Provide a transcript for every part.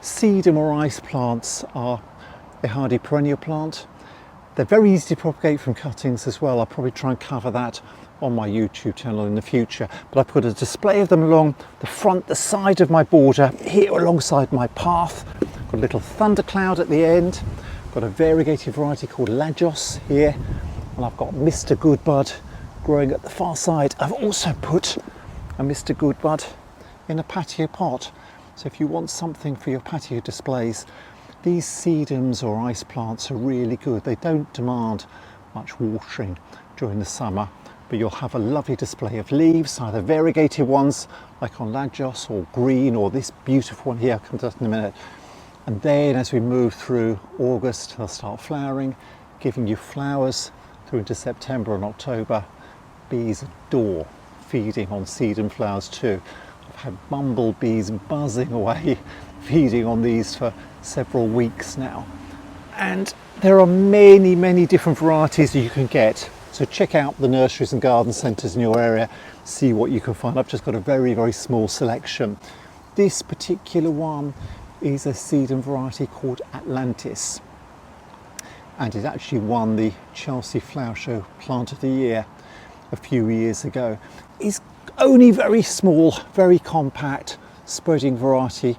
Sedum or ice plants are a hardy perennial plant. They're very easy to propagate from cuttings as well. I'll probably try and cover that on my YouTube channel in the future. But I put a display of them along the front, the side of my border, here alongside my path. Got a little thundercloud at the end. Got a variegated variety called Lajos here. And I've got Mr. Goodbud growing at the far side. I've also put a Mr. Goodbud in a patio pot. So if you want something for your patio displays, these sedums or ice plants are really good. They don't demand much watering during the summer, but you'll have a lovely display of leaves, either variegated ones like on Lajos, or green, or this beautiful one here. I'll come to that in a minute. And then as we move through August, they'll start flowering, giving you flowers through into September and October. Bees adore feeding on sedum flowers too. I've had bumblebees buzzing away feeding on these for several weeks now. And there are many different varieties that you can get. So check out the nurseries and garden centres in your area, see what you can find. I've just got a very small selection. This particular one is a sedum variety called Atlantis, and it actually won the Chelsea Flower Show Plant of the Year a few years ago. It's only very small, very compact, spreading variety,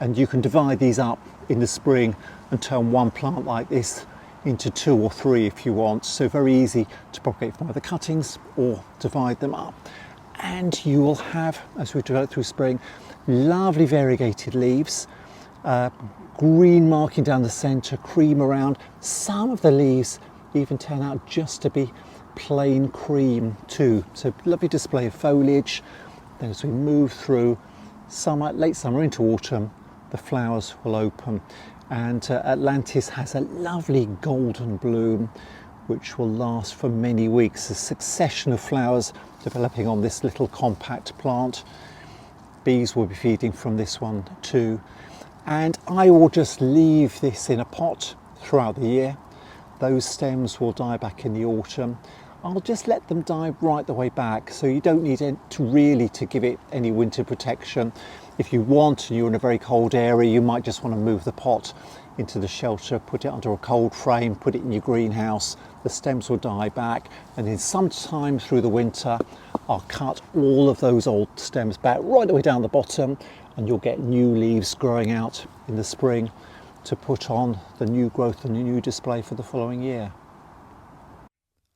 and you can divide these up in the spring and turn one plant like this into 2 or 3 if you want. So very easy to propagate from either cuttings or divide them up. And you will have, as we develop through spring, lovely variegated leaves, green marking down the centre, cream around. Some of the leaves even turn out just to be plain cream too. So lovely display of foliage. Then as we move through summer, late summer into autumn, the flowers will open. And Atlantis has a lovely golden bloom which will last for many weeks. A succession of flowers developing on this little compact plant. Bees will be feeding from this one too. And I will just leave this in a pot throughout the year. Those stems will die back in the autumn. I'll just let them die right the way back, so you don't need to give it any winter protection. If you want and you're in a very cold area, you might just want to move the pot into the shelter, put it under a cold frame, put it in your greenhouse. The stems will die back, and then sometime through the winter I'll cut all of those old stems back right the way down the bottom, and you'll get new leaves growing out in the spring to put on the new growth and the new display for the following year.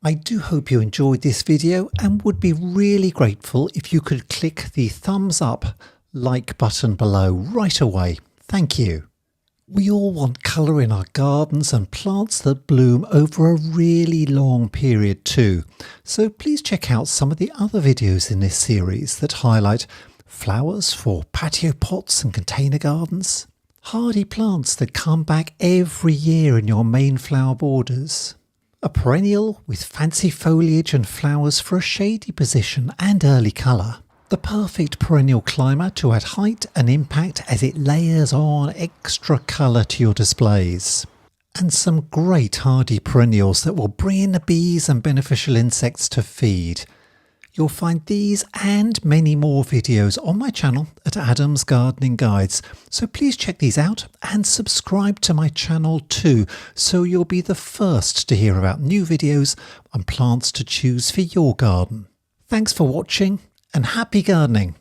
I do hope you enjoyed this video and would be really grateful if you could click the thumbs up like button below right away. Thank you. We all want colour in our gardens and plants that bloom over a really long period too. So please check out some of the other videos in this series that highlight flowers for patio pots and container gardens, hardy plants that come back every year in your main flower borders, a perennial with fancy foliage and flowers for a shady position and early colour, the perfect perennial climber to add height and impact as it layers on extra colour to your displays, and some great hardy perennials that will bring in the bees and beneficial insects to feed. You'll find these and many more videos on my channel at Adam's Gardening Guides, so please check these out and subscribe to my channel too, so you'll be the first to hear about new videos and plants to choose for your garden. Thanks for watching and happy gardening!